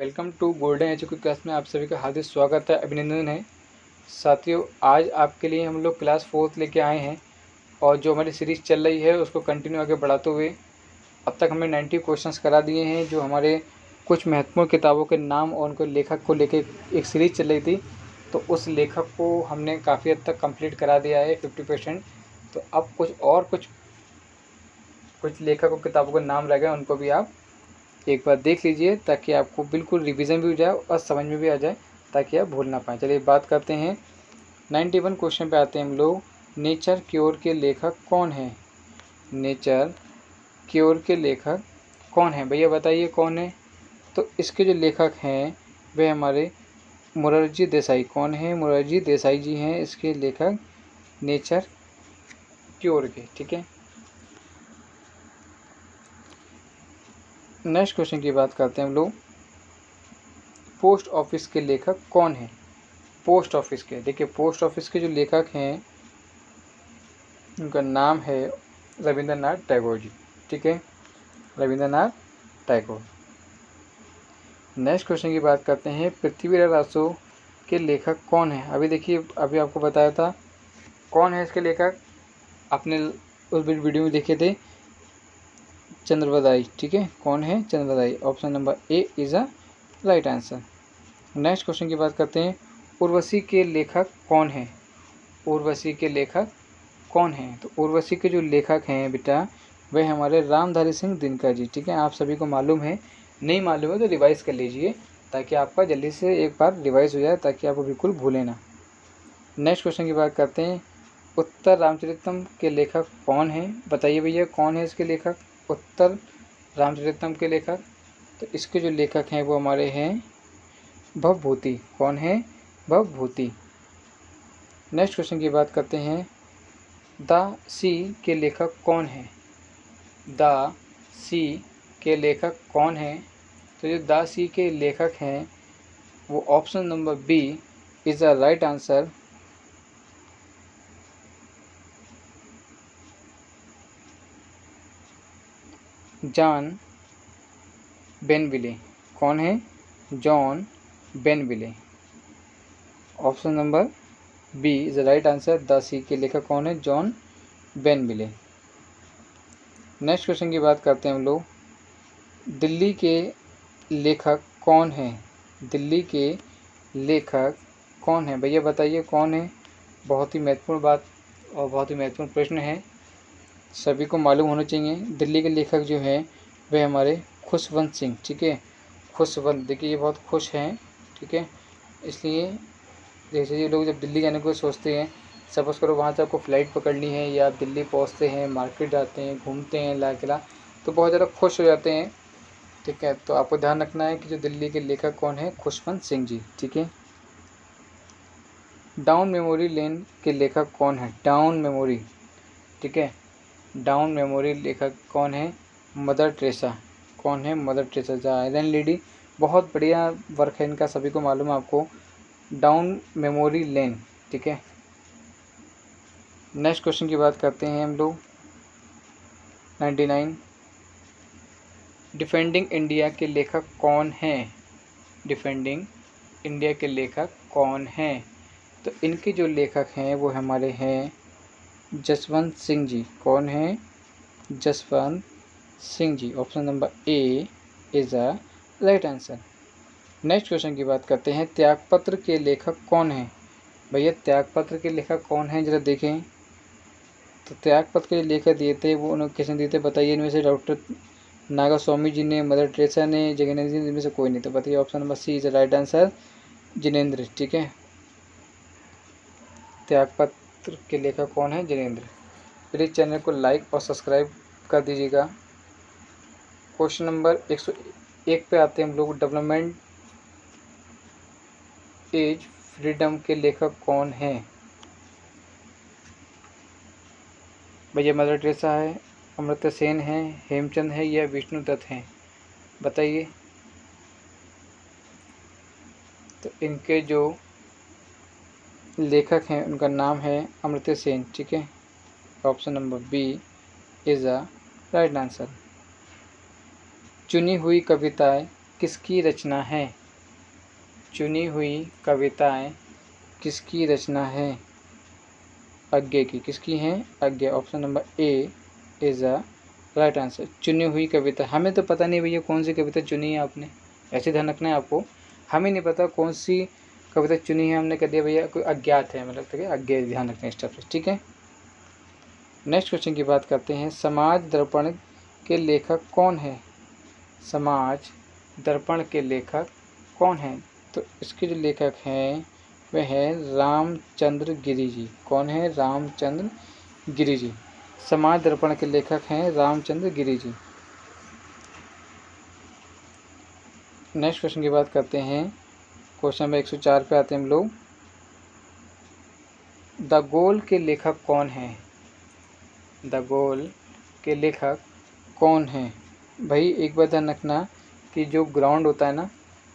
Welcome to golden education class में आप सभी का हार्दिक स्वागत है, अभिनंदन है। साथियों, आज आपके लिए हम लोग क्लास 4 लेके आए हैं और जो हमारी सीरीज़ चल रही है उसको कंटिन्यू आगे बढ़ाते हुए अब तक हमने 90 क्वेश्चंस करा दिए हैं। जो हमारे कुछ महत्वपूर्ण किताबों के नाम और उनके लेखक को लेके एक सीरीज़ चल रही थी, तो उस लेखक को हमने काफ़ी हद तक कंप्लीट करा दिया है 50%। तो अब कुछ लेखक और किताबों के नाम रह गए, उनको भी आप एक बार देख लीजिए ताकि आपको बिल्कुल रिवीजन भी हो जाए और समझ में भी आ जाए, ताकि आप भूल ना पाएँ। चलिए बात करते हैं 91 क्वेश्चन पे आते हैं हम लोग। नेचर क्योर के लेखक कौन है? नेचर क्योर के लेखक कौन है भैया, बताइए कौन है? तो इसके जो लेखक हैं वे हमारे मोरारजी देसाई। कौन है? मोरारजी देसाई जी हैं इसके लेखक नेचर क्योर के। ठीक है, नेक्स्ट क्वेश्चन की बात करते हैं हम लोग। पोस्ट ऑफिस के लेखक कौन है? पोस्ट ऑफिस के, देखिए पोस्ट ऑफिस के जो लेखक हैं उनका नाम है रविंद्रनाथ टैगोर जी। ठीक है, रविंद्रनाथ टैगोर। नेक्स्ट क्वेश्चन की बात करते हैं। पृथ्वीराज रासो के लेखक कौन है? अभी देखिए, अभी आपको बताया था कौन है इसके लेखक, आपने उस वीडियो में देखे थे, चंद्रवदाई। ठीक है, कौन है? Chandbardai. Option number A is a right answer. Next question की बात करते हैं। उर्वशी के लेखक कौन है? उर्वशी के लेखक कौन है? तो उर्वशी के जो लेखक हैं बेटा, वे हमारे रामधारी सिंह दिनकर जी। ठीक है, आप सभी को मालूम है, नहीं मालूम है तो रिवाइज़ कर लीजिए ताकि आपका जल्दी से एक बार रिवाइज़ हो जाए, ताकि आपको बिल्कुल भूलें ना। नेक्स्ट क्वेश्चन की बात करते हैं। उत्तर रामचरितम के लेखक कौन है? बताइए भैया कौन है इसके लेखक? उत्तर रामचरितम के लेखक, तो इसके जो लेखक हैं वो हमारे हैं भवभूति। कौन है? भवभूति। नेक्स्ट क्वेश्चन की बात करते हैं। द सी के लेखक कौन है? द सी के लेखक कौन है? तो जो द सी के लेखक हैं वो option number B is the right answer. John Banville. कौन है? John Banville. Option number B is the right answer. The sea के लेखक कौन है? जॉन बेनविले। नेक्स्ट क्वेश्चन की बात करते हैं हम लोग। दिल्ली के लेखक कौन है? दिल्ली के लेखक कौन है भैया, बताइए कौन है? बहुत ही महत्वपूर्ण बात और बहुत ही महत्वपूर्ण प्रश्न है, सभी को मालूम होना चाहिए। दिल्ली के लेखक जो हैं वे हमारे खुशवंत सिंह। ठीक है, खुशवंत, देखिए ये बहुत खुश हैं। ठीक है, इसलिए जैसे ये लोग जब दिल्ली जाने को सोचते हैं, सपोज़ करो वहाँ से आपको फ़्लाइट पकड़नी है या आप दिल्ली पहुँचते हैं, मार्केट जाते हैं, घूमते हैं लाल किला, तो बहुत ज़्यादा खुश हो जाते हैं। ठीक है, तो आपको ध्यान रखना है कि जो दिल्ली के लेखक कौन है? खुशवंत सिंह जी। ठीक है, डाउन मेमोरी लेन के लेखक कौन है? डाउन मेमोरी, ठीक है, डाउन मेमोरी लेखक कौन है? Mother Teresa. कौन है? Mother Teresa, the iron lady. बहुत बढ़िया वर्क है इनका, सभी को मालूम है आपको, डाउन मेमोरी लेन। ठीक है, नेक्स्ट क्वेश्चन की बात करते हैं हम लोग। 99 डिफेंडिंग इंडिया के लेखक कौन हैं? डिफेंडिंग इंडिया के लेखक कौन हैं? तो इनके जो लेखक हैं वो हमारे हैं जसवंत सिंह जी। कौन है? Jaswant Singh ji. Option number A is a right answer. Next question की बात करते हैं। त्यागपत्र के लेखक कौन हैं? भैया त्यागपत्र के लेखक कौन हैं, जरा देखें। तो त्यागपत्र के लेखक दिए थे वो उन्होंने किसने दिए थे, बताइए। इनमें से डॉक्टर नागास्वामी जी ने, मदर टेरेसा ने, जगन्नाथ जी ने, इनमें से कोई नहीं। तो बताइए option number C is the right answer, Jinendra. ठीक है, त्यागपत्र के लेखक कौन है? जिनेंद्र। प्लीज़ चैनल को लाइक और सब्सक्राइब कर दीजिएगा। क्वेश्चन नंबर 101 पे आते हैं हम लोग। डेवलपमेंट एज फ्रीडम के लेखक कौन हैं? भैया मदर टेरेसा है, अमर्त्य सेन है, हेमचंद है या विष्णु दत्त हैं? बताइए। तो इनके जो लेखक हैं उनका नाम है अमर्त्य सेन। ठीक है, option number B is a right answer. चुनी हुई कविताएं किसकी रचना है? चुनी हुई कविताएं किसकी रचना है? अज्ञे की। किसकी हैं? Agyeya. Option number A is a right answer. चुनी हुई कविता। हमें तो पता नहीं भैया कौन सी कविता चुनी है आपने, ऐसे ध्यान रखना है आपको। हमें नहीं पता कौन सी कविता चुनी है, हमने कह दिया भैया कोई अज्ञात है, मतलब ठीक है, अज्ञे। ध्यान रखना है इस तरफ से, ठीक है। नेक्स्ट क्वेश्चन की बात करते हैं। समाज दर्पण के लेखक कौन है? समाज दर्पण के लेखक कौन हैं? तो इसके जो लेखक हैं वह है रामचंद्र गिरी जी। कौन है? रामचंद्र गिरी जी। समाज दर्पण के लेखक हैं रामचंद्र गिरी जी। नेक्स्ट क्वेश्चन की बात करते हैं। क्वेश्चन नंबर 104 पे आते हैं हम लोग। द गोल के लेखक कौन हैं? द गोल के लेखक कौन हैं? भाई एक बात ध्यान रखना कि जो ग्राउंड होता है ना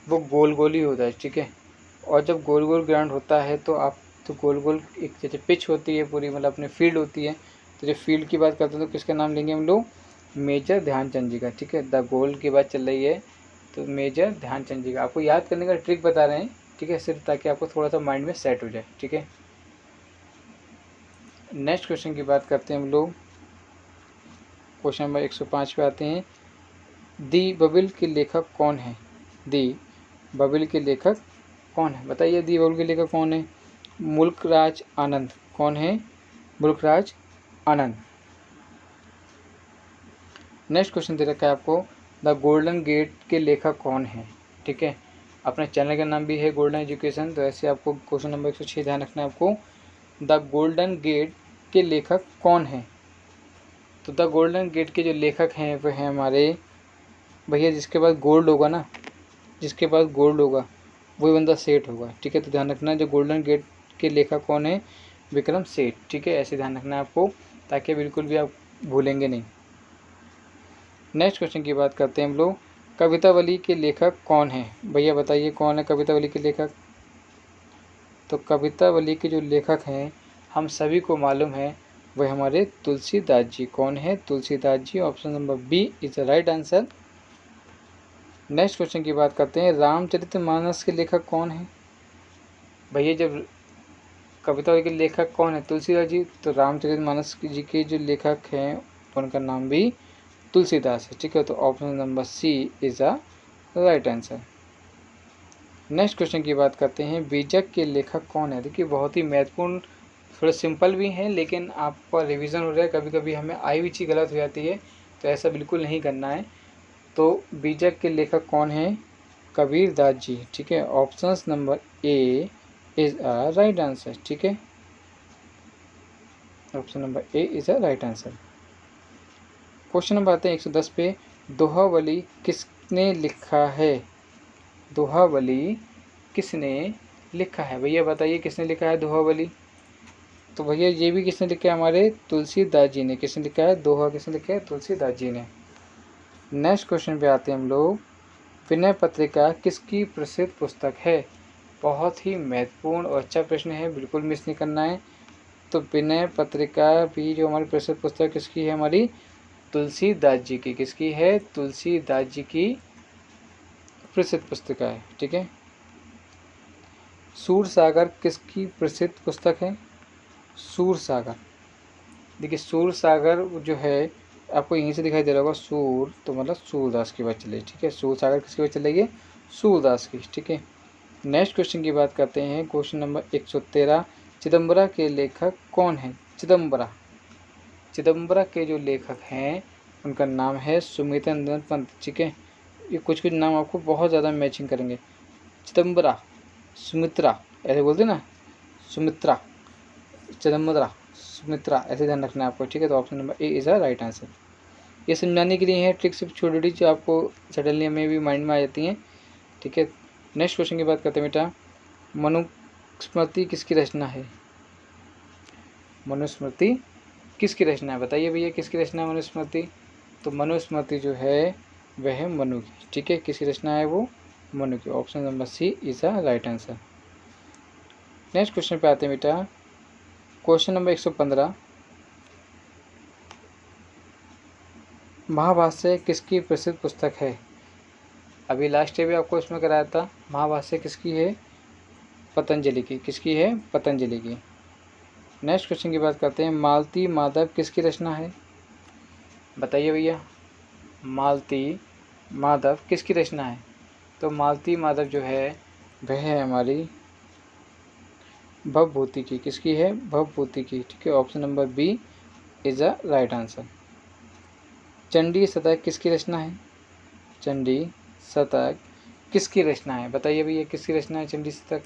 वो गोल गोल ही होता है, ठीक है। और जब गोल गोल ग्राउंड होता है तो आप तो गोल गोल एक जैसे पिच होती है पूरी, मतलब अपनी फील्ड होती है। तो जब फील्ड की बात करते हैं तो किसका नाम लेंगे हम लोग? मेजर ध्यानचंद जी का, ठीक है। द गोल की बात चल रही है तो मेजर ध्यानचंद जी का। आपको याद करने का ट्रिक बता रहे हैं, ठीक है, सिर्फ ताकि आपको थोड़ा सा माइंड में सेट हो जाए, ठीक है। नेक्स्ट क्वेश्चन की बात करते हैं हम लोग। क्वेश्चन नंबर 105 पे आते हैं। दी बबिल के लेखक कौन है? दी बबिल के लेखक कौन है? बताइए दी बबिल के लेखक कौन है? मुल्कराज आनंद। कौन है? मुल्कराज आनंद। नेक्स्ट क्वेश्चन दे रखा है आपको। द गोल्डन गेट के लेखक कौन है? ठीक है, अपने चैनल का नाम भी है गोल्डन एजुकेशन, तो ऐसे आपको क्वेश्चन नंबर 106 ध्यान रखना है आपको। द गोल्डन गेट के लेखक कौन है? तो द गोल्डन गेट के जो लेखक हैं वह हैं हमारे भैया जिसके पास गोल्ड होगा ना, जिसके पास गोल्ड होगा वही बंदा सेठ होगा, ठीक है। तो ध्यान रखना जो गोल्डन गेट के लेखक कौन है? विक्रम सेठ, ठीक है। ऐसे ध्यान रखना है आपको ताकि बिल्कुल भी आप भूलेंगे नहीं। नेक्स्ट क्वेश्चन की बात करते हैं हम लोग। कवितावली के लेखक कौन है? भैया बताइए कौन है कवितावली के लेखक? तो कवितावली के जो लेखक हैं हम सभी को मालूम है वह हमारे तुलसीदास जी। कौन है? Tulsidas ji. Option number B is the right answer. Next question की बात करते हैं। रामचरितमानस के लेखक कौन है? भैया जब कविता के लेखक कौन है? तुलसीदास जी, तो रामचरितमानस जी के जो लेखक हैं उनका नाम भी तुलसीदास है, ठीक है। तो option number C is the right answer. Next question की बात करते हैं। बीजक के लेखक कौन है? देखिए बहुत ही महत्वपूर्ण, थोड़े सिंपल भी हैं लेकिन आपका रिवीजन हो रहा है। कभी कभी हमें आई हुई चीज़ गलत हो जाती है तो ऐसा बिल्कुल नहीं करना है। तो बीजक के लेखक कौन है? कबीरदास जी, ठीक है। Option number A is a right answer, ठीक है। Option number A is a right answer. Question number आते हैं 110 पे। दोहावली किसने लिखा है? दोहावली किसने लिखा है? भैया बताइए किसने लिखा है दोहावली? तो भैया ये भी किसने लिखा है? हमारे तुलसीदास जी ने। किसने लिखा है? दोहा किसने लिखा है? तुलसीदास जी ने। नेक्स्ट क्वेश्चन पे आते हैं हम लोग। विनय पत्रिका किसकी प्रसिद्ध पुस्तक है? बहुत ही महत्वपूर्ण और अच्छा प्रश्न है, बिल्कुल मिस नहीं करना है। तो विनय पत्रिका भी जो हमारी प्रसिद्ध पुस्तक किसकी है? हमारी तुलसीदास जी की। किसकी है? तुलसीदास जी की प्रसिद्ध पुस्तिका है, ठीक है। सूरसागर किसकी प्रसिद्ध पुस्तक है? सूरसागर, देखिए सूरसागर जो है आपको यहीं से दिखाई दे रहा होगा, सूर तो मतलब सूरदास की बात चलिए, ठीक है। सूरसागर किसकी बात चल रही है? सूरदास की, ठीक है। नेक्स्ट क्वेश्चन की बात करते हैं। Question number 113। चिदम्बरा के लेखक कौन है? चिदम्बरा, चिदम्बरा के जो लेखक हैं उनका नाम है सुमितेंद्र पंत, ठीक है। ये कुछ कुछ नाम आपको बहुत ज़्यादा मैचिंग करेंगे। चिदम्बरा, सुमित्रा, ऐसे बोलते ना, सुमित्रा, चिदम्बरा, सुमित्रा, ऐसे ध्यान रखना है आपको, ठीक है। तो option number A is a right answer. ये समझाने के लिए है ट्रिक, सिर्फ छोटी छोटी जो आपको सडनली में भी माइंड में आ जाती हैं, ठीक है। नेक्स्ट क्वेश्चन की बात करते हैं बेटा। मनुस्मृति किसकी रचना है? मनुस्मृति किसकी रचना है? बताइए भैया किसकी रचना है मनुस्मृति? तो मनुस्मृति जो है वह है मनु की, ठीक है। किसकी रचना है वो? मनु की। Option number C is a right answer. Next question पे आते हैं बेटा। Question number 115। महाभाष्य किसकी प्रसिद्ध पुस्तक है? अभी लास्ट ईयर भी आपको इसमें कराया था। महाभाष्य किसकी है? पतंजलि की। किसकी है? पतंजलि की। नेक्स्ट क्वेश्चन की बात करते हैं। मालती माधव किसकी रचना है? बताइए भैया, मालती माधव किसकी रचना है? तो मालती माधव जो है वह है हमारी भवभूति की। किसकी है? भवभूति की। ठीक है, option number B is a right answer. Chandi Shatak किसकी रचना है? चंडी शतक किसकी रचना है? बताइए भैया, किसकी रचना है चंडी शतक?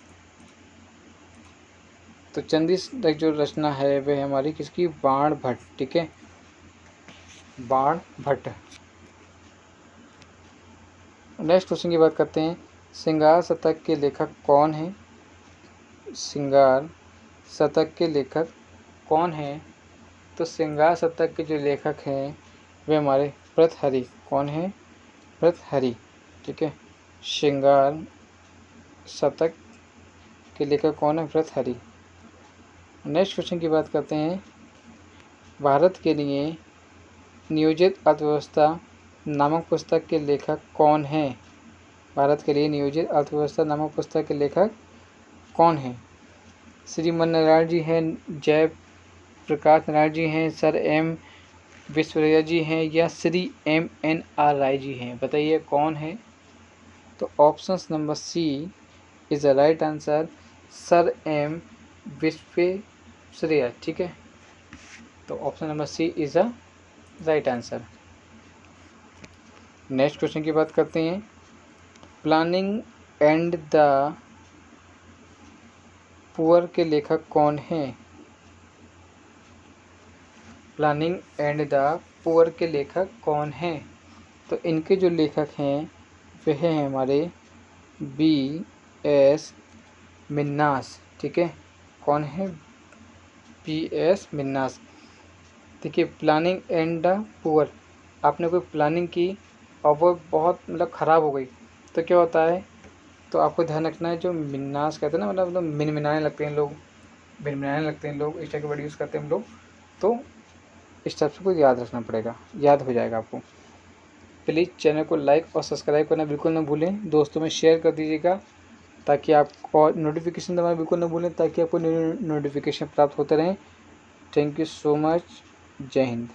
तो चंडी शतक जो रचना है वह हमारी किसकी? बाण भट्ट। ठीक है, बाण भट्ट। नेक्स्ट क्वेश्चन की बात करते हैं। श्रृंगार शतक के लेखक कौन है? श्रृंगार शतक के लेखक कौन है? तो श्रृंगार शतक के जो लेखक हैं वे हमारे भर्तृहरि। कौन है? भर्तृहरि। ठीक है, श्रृंगार शतक के लेखक कौन है? भर्तृहरि। नेक्स्ट क्वेश्चन की बात करते हैं। भारत के लिए नियोजित अर्थव्यवस्था नामक पुस्तक के लेखक कौन है? भारत के लिए नियोजित अर्थव्यवस्था नामक पुस्तक के लेखक कौन है? श्रीमन नारायण जी हैं, जय प्रकाश नारायण जी हैं, सर एम विश्वेश्वरैया जी हैं, या श्री M.N.R. राय जी हैं? बताइए कौन है? तो option number C is the right answer, sir M Visvesvaraya. ठीक है, तो option number C is the right answer. Next question की बात करते हैं। प्लानिंग एंड द पुअर के लेखक कौन हैं? प्लानिंग एंड द पुअर के लेखक कौन हैं? तो इनके जो लेखक हैं वह हैं हमारे B.S. मिन्नास। ठीक है, कौन है? B.S. मिन्नास। देखिए, प्लानिंग एंड द पुअर, आपने कोई प्लानिंग की और वो बहुत मतलब ख़राब हो गई तो क्या होता है? तो आपको ध्यान रखना है, जो मिन्नास कहते हैं ना, मतलब मिनमिनाने लगते हैं लोग, भिनभिनाने लगते हैं लोग, इस टाइप के वर्ड यूज़ करते हैं हम लोग। तो इस टाइप से को याद रखना पड़ेगा, याद हो जाएगा आपको। प्लीज़ चैनल को लाइक और सब्सक्राइब करना बिल्कुल ना भूलें। दोस्तों में शेयर कर दीजिएगा ताकि आपको नोटिफिकेशन दबाना बिल्कुल ना भूलें, ताकि आपको नोटिफिकेशन प्राप्त होते रहें। Thank you so much. जय हिंद।